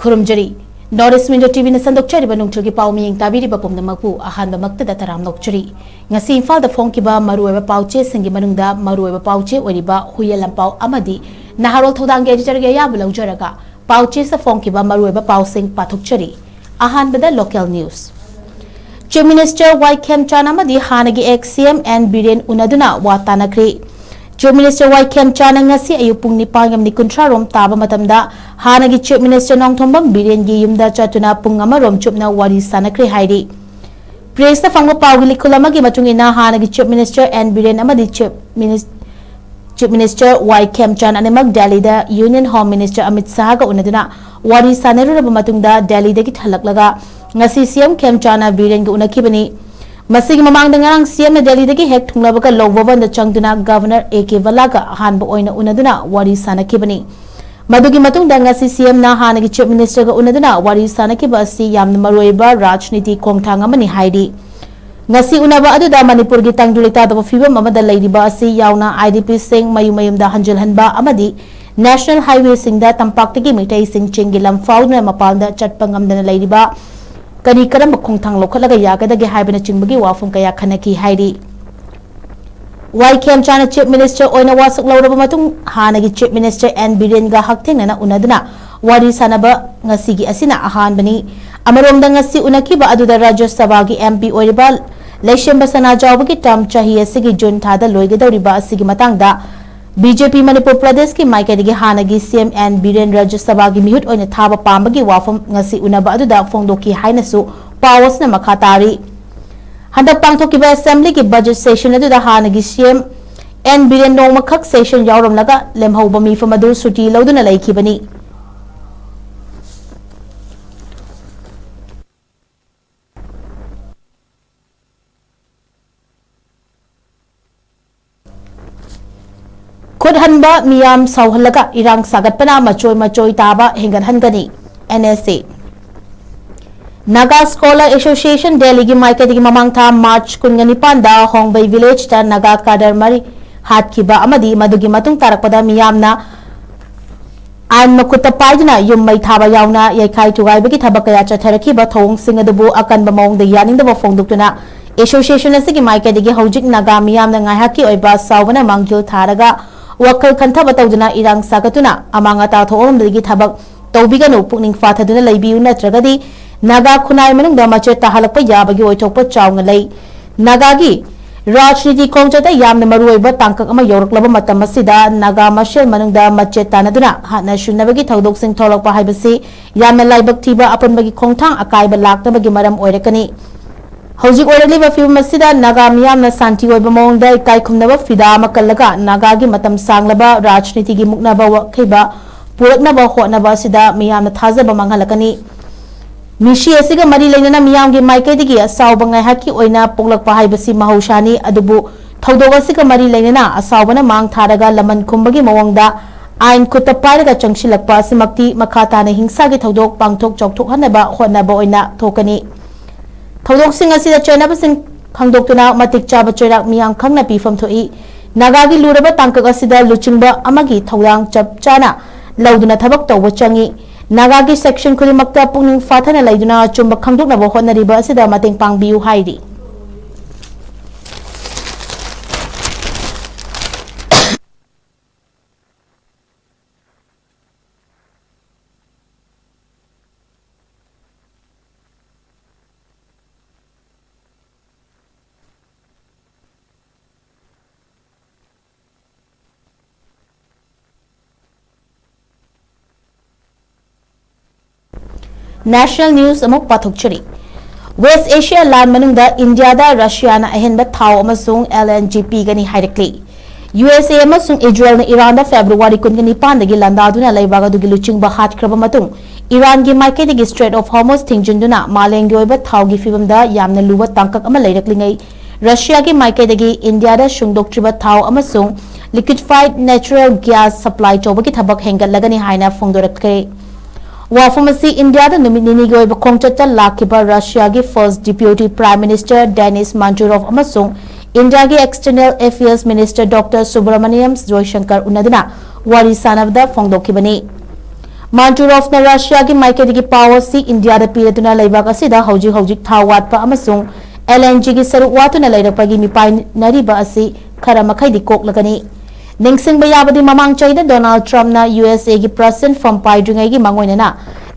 खुरुमजरी north east TV संदोक्चरीब नुंगथुलगी पाउ मियेंग ताबिरिब पुमनमकु अहानब मक्तदा तराम नोक्चरी ngasi imphal da phongkiba maruoiba pauche singi manungda maruoiba pauche oriba huyelam pau amadi naharol thodang ge editor ge yabu laujaraga pauche sa phongkiba maruoiba pausing pathokchari ahanbada local news Chief Minister 𝐻𝐸𝐯𝐞𝐿 amadi hanagi 𝐶M and 𝐵𝐸N unaduna watanakri Chief Minister 𝐻𝐸𝐯𝐞𝐿 ngasi ayupung nipangam ni kuntrarom taba matamda hanagi Chief Minister Nongthombam 𝐵𝐸N gi yumda chatuna pungamarom chupna wari sanakri hairi Press the Fanga Pawili Kulamagi Matungina Hanagi Chief Minister and 𝐵𝐸N amadi Chief Minister 𝐻𝐸𝐯𝐞𝐿 and Amag Delhi the Union Home Minister Amit Shah ga unaduna wari sanaru matungda Delhi dagi thalaklaga ngasi CM 𝐻𝐸𝐯𝐞 𝐵𝐸N ga unakibani masigi mamang dangarang CM na Delhi dagi hek thunglabaga lowwaban da changduna Governor A.K. Valaga hanba oina unaduna wari sanakibani Madugi matungda ngasi CM na hanagi Chief Minister ga unaduna wari sanakiba asi yamna maruoiba rajniti khongthang amani haidi ngasi unaba aduda manipur gi tangdulita da fibam amada leidiba asi yauna IDP sing mayumayumda hanjalhanba amadi National Highway singda tampaktagi mitai sing chingilam fauna mapalda chatpangamdana leidiba kani karam khongthang lokhalaga yagadagi haibana chingbagi wafum kaya khanaki haidi 𝐻𝐸𝐯𝐞 Chief Minister oina wasuk lauraba matung hanagi Chief Minister and 𝐵𝐸N ga hakthengnana unaduna wari sanaba ngasigi asina ahanbani amaromda ngasi unakiba aduda Rajya Sabha gi MP oiriba Leishemba Sanajawbagi term chahi asigi June thada loigedoriba asigi matangda BJP Manipur Pradesh ki maikadigi hanagi CM and 𝐵𝐸N Rajya Sabha gi mihut oina thaba pambagi wafam ngasi unaba aduda phongdoki hainasu pawasna makhatari Handak pangthokiba assembly ki budget session adu da hanagi CM and 𝐵𝐸N nongmakhak session yawram laga lemhauba mifam adu suti lauduna laikibani khudhanba miyam sauhalaga irang sagatpana machoi taba hengathangani NSA Naga Scholar Association Delhi gi maikadigi mamang tha March 19 da Hongbei village ta Naga kadar mari hatkiba amadi madugi matung tarakpada miyamna an makuta paidna yummai thaba yauna yaikhai tugai bagi thabakaya chatharakiba thong singadubu akanba mawngda yaningda fongduktuna association asigi maikadigi hojik Naga miyamna ngaihaki oiba sawbana mangjul tharaga wakal khanthaba tawduna irang sagatuna amanga ta thoromdagi thabak tawbiganu pukning fathaduna leibiu natragadi Naga khunai manungda mache tahalakpa yabagi oithokpa chawnga lei Naga gi rajniti khongchata yamna maruoiba tangkak ama yoraklaba matam asida Naga mashel manungda mache tanaduna hatna shunabagi thodok sing tholakpa haibasi yamna laibak thiba apanbagi khongthang akaiba laktabagi maram oirakani hojik oiraliba film asida Naga miyamna santi oiba mawngda kai khumnaba fida makallaga Naga gi matam sanglaba rajniti gi muknaba wakhaiba puraknaba hotnaba asida miyamna thajaba manghalakani Mishi asiga mari lainana miyamgi maikaidigi asawba ngaihaki oina poglakpa haibasi mahausani adubu thodog asiga mari lainana asawbana mang tharaga laman khumbagi mawangda ain kuta pairaga changsilakpa asimakti makhatana hingsa gi thodog pangthok chokthok hanaba hotnaba oina thokani thodog sing asida chainaba sing khangdoktuna matik chaba choirak miyam khangna pifam thoi Naga gi luraba tangkak asida luchingba amagi thawang chap chana lauduna thabak tawba changi Naga gi section khudimakta pungning fathana laiduna chumba khangdoknaba hotnariba asida mateng pangbiu hairi National News amok pathokchari West Asia land manungda India da Russia na ahenba thau amasung LNGP gani hairakli USA amasung Israel na Iran da February 19 dagi landaduna laibaga dugi luchingba hatkraba matung Iran gi maikadigi Strait of Hormuz thingjunduna malenggi oiba thau gi fibamda yamna luba tangkak ama leiraklingai Russia gi maikadigi India da shungdoktriba thau amasung liquefied natural gas supply tobagi thabak hengatlagani haina phongdorakre Wafamasi India da numini goi ba khongchata lakiba Russia gi first deputy prime minister Denis Manturov amasung India gi external affairs minister Dr. Subramaniam Jaishankar unaduna wari sanabda phongdokibani Manturov na Russia ki maikadigi policy India da piratuna laibak asida hojik thau watpa amasung LNG ki saruk watuna lairakpagi mipai nariba asi khara makhai di koklagani. Ningsing bayabadi mamang chaida Donald Trump na USA ki president from paidringai gi mangoina na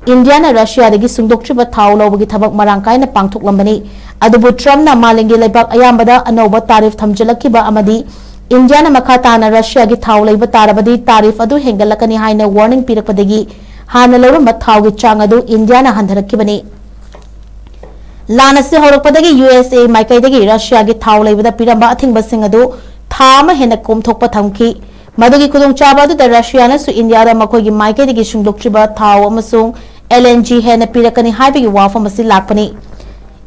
India na Russia dagi sungdoktriba thau lobagi thabak marangkai na pangthoklambani. Adubu Trump na malingi laibak ayambada anoba tarif thamjalakiba amadi India na makata na Russia ki thau laiba tarabadi tarif adu hengalakani haina warning pirakpadagi hana lorumba thau gi chang adu India na handharakibani. Lana se horakpadagi USA maikaidagi Russia ki thau laibada piramba athingba sing adu thama hena komthokpa thamki. Madugi kudung chaba adu da Russia na su India da makhoi gi maikaidagi sungdoktriba thau amasung LNG hena pirakani haibigi wafam asi lakpani.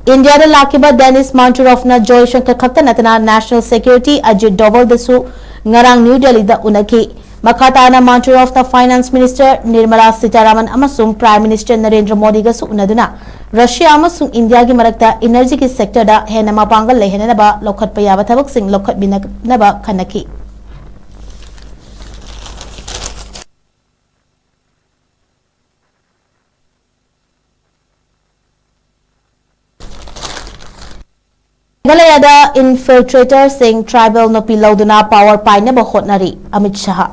India da lakiba Dennis Manturov na Joy Shankar khakta natana National Security Ajit Doval dasu ngarang New Delhi da unaki. Makata na Manturov na Finance Minister Nirmala Sitaraman amasung Prime Minister Narendra Modi ga su unaduna Russia amasung India gi marakta energy ki sector da hena mapangal lehena ba lokhat payaba thabak sing lokhat binaba khanaki. Galayada infiltrator sing tribal no piloduna power paine ba hotnari Amit Shah.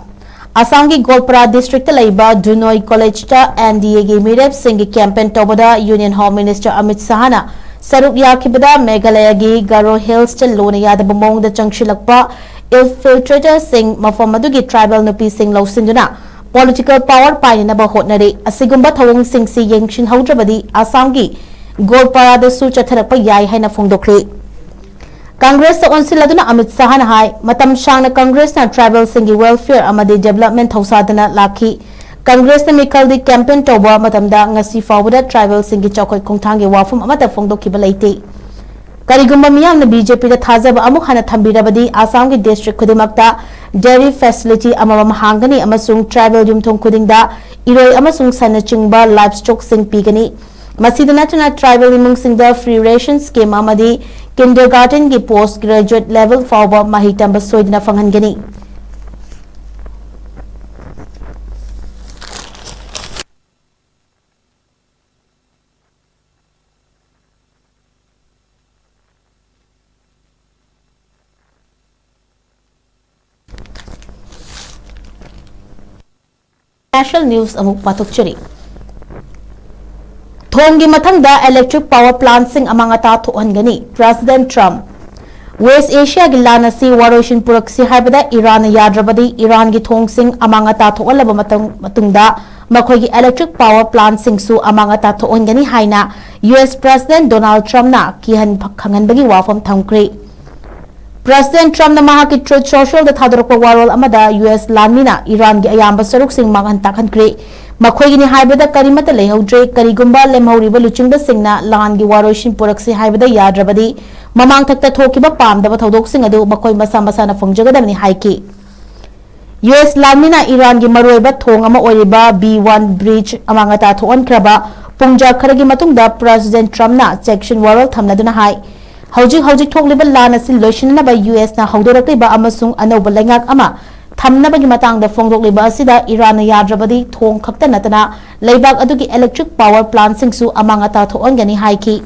Asangi Golpara district laiba Dunoi College ta NDA gi mirep sing campaign toboda Union Home Minister Amit Shahana saruk yakibada Meghalaya gi Garo Hills ta lona yada bamong da changshilakpa infiltrator sing mafamadu gi tribal no pi sing losinduna political power paine na ba hotnari asigumba thawong sing si yengshin haudrabadi Asangi Golpara da su chatharakpa yai haina phongdokri. Congress sa onsiladuna Amit Shah na hai matam shang na Congress na tribal singi welfare amadi development thausadana lakhi. Congress na mikal di campaign toba matamda ngasi fawda tribal singi chokoi khongthangi wafum amata phongdokkiba leite. Karigumba miyam na BJP da thazaba amuk hana thambirabadi Assam gi district khudimakta dairy facility amamam hangani amasung tribal yumthong khudingda iroi amasung sanachingba livestock sing pigani. Masida natuna tribal imung singda free ration scheme amadi kindergarten ki postgraduate level fawba mahitamba soidna fanghangani. National news amuk patukchari. Thongi mathangda electric power plant sing amangata thohangani President Trump. West Asia gi lana si waroshin puraksi haibada Iran yadrabadi Iran gi thong sing amangata thoalaba matungda makhoi gi electric power plant sing su amangata thohangani haina US President Donald Trump na kihan khanganbagi wafam thamkri. President Trump na mahaki truth social da thadorokpa warol amada US lanmina Iran gi ayamba saruk sing mangan takhankri. Makhoigini haibada karimata lehaudre karigumba lemhauriba luchingda singna langi waroshin puraksi haibada yadrabadi mamang thakta thokiba pamdaba thodok sing adu makhoi masa masana phongjagadamni haiki. US lamina Iran gi maroiba thong ama oiriba B1 bridge amangata thoankraba pungja kharagi matungda President Trump na section warol thamladuna hai hojik thokliba lan asin loishinna ba US na haudorakliba amasung anoba lengak ama thamnabagi matangda phongdokliba asida Iran na yadrabadi thong khakta natana leibak adugi electric power plant singsu amangata thoangani haiki.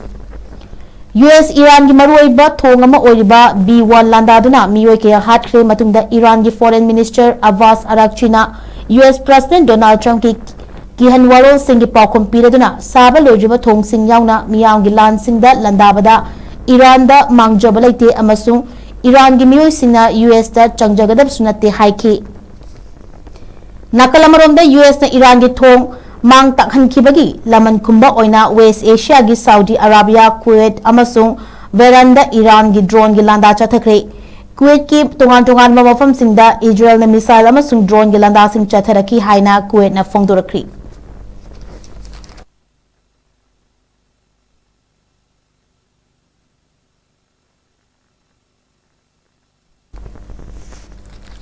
US Iran gi maruiba thong ama oiriba B1 landaduna miyoi ke hatkre matungda Iran gi foreign minister Abbas Araghchi na US President Donald Trump ki kihanwarol singi paukom piraduna saba lojiba thong sing yauna miyang gi lan singda landabada Iran da mangjaba leite amasung Iran gi miyoi singna US da changjagadab sunate haiki. Nakalamaromda US na Iran gi thong mang takhankibagi laman kumba oina West Asia gi Saudi Arabia Kuwait amasung veranda Iran gi drone gi landa chathakre. Kuwait ki tongan mafam singda Israel na missile amasung drone gi landa sing chatharaki haina Kuwait na phongdorakri.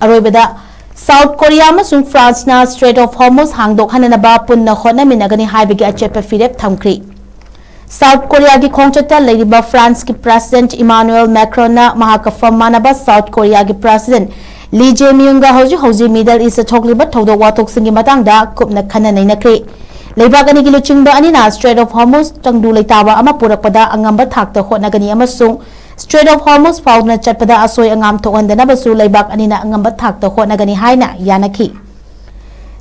Aroibada South Korea amasung France na Strait of Hormuz hangdok hananaba punna honaminagani haibigi achepa firep thamkri. South Korea gi khongchata leiriba France ki President Emmanuel Macron na mahakafam manaba South Korea gi President ली ꯖꯦꯃꯤꯌꯨꯡꯒ ꯍꯧꯖꯤꯛ middle east ꯊꯣꯛꯂꯤꯕ ꯊꯧꯗꯣꯛ ꯋꯥꯊꯣꯛꯁꯤꯡꯒꯤ ꯃꯇꯥꯡꯗ ꯀꯨꯞꯅ ꯈꯟꯅ ꯅꯩꯅꯈ꯭ꯔꯦ ꯂꯩꯕꯥꯛ ꯑꯅꯤꯒꯤ ꯂꯨꯆꯤꯡꯕ ꯑꯅꯤꯅ ꯁ꯭ꯇ꯭ꯔꯦꯠ ꯑꯣꯐ ꯍꯣꯔꯃꯨꯖ ꯇꯪꯗꯨ ꯂꯩꯇꯥꯕ ꯑꯃ ꯄꯨꯔꯛꯄꯗ ꯑꯉꯝꯕ ꯊꯥꯛꯇ ꯍꯣꯠꯅꯒꯅꯤ ꯑꯃꯁꯨꯡ ꯁ꯭ꯇ꯭ꯔꯦꯠ ꯑꯣꯐ ꯍꯣꯔꯃꯨꯖ ꯐꯥꯎꯗꯨꯅ ꯆꯠꯄꯗ ꯑꯁꯣꯏ ꯑꯉꯥꯝ ꯊꯣꯛꯍꯟꯗꯅꯕꯁꯨ ꯂꯩꯕꯥꯛ ꯑꯅꯤꯅ ꯑꯉꯝꯕ ꯊꯥꯛꯇ ꯍꯣꯠꯅꯒꯅꯤ ꯍꯥꯏꯅ ꯌꯥꯅꯈꯤ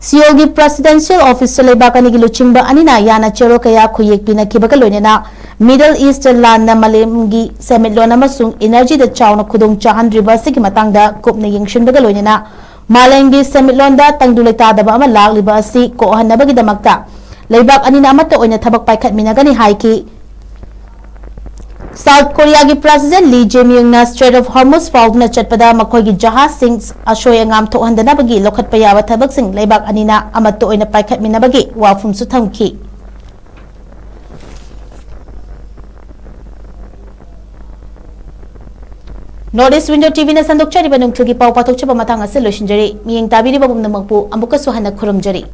सियोलगी प्रेसिडेंशियल ऑफिस लेबाक अनिगी लुचिंग अनिना याना चेरो कया खुयेक पिनखिबगा लोइनेना मिडल ईस्ट लान मलेमगी सेमिटलोन अमसुंग एनर्जी द चाउना खुदोंग चाहनद्रिबा सिगी मतंगदा कुपने यंगशिनबगा लोइनेना मालेमगी सेमिटलोन दा तंगदुलेतादबा अमा लागलिबा असि कोहनबगी दमक्ता लेबाक अनिना अमत्ता ओइना थबक पाइखतमिनगनी हाइकी साउथ कोरिया की प्रेसिडेंट ली ꯖꯦꯃꯤꯌꯨꯡꯅ स्ट्रेट ऑफ हॉर्मुज फाउदना चटपदा मखोगी जहाजसिंग अशोय अंगाम थोहंदनबगी लोखतपा याबा थबकसिंग लेबाक अनिना अमत्ता ओइना पाइखतमिनबगी वाफुमसु थमखी नॉर्थ ईस्ट विंडो टीवी ने संदोक्चरिबा नुंगथुगी पाउ पाथोकचबा मतंग असे लोइसिनजरी मियेंग ताबिरिबा बुमनमकपु अमुकसु हन्ना खुरुमजरी।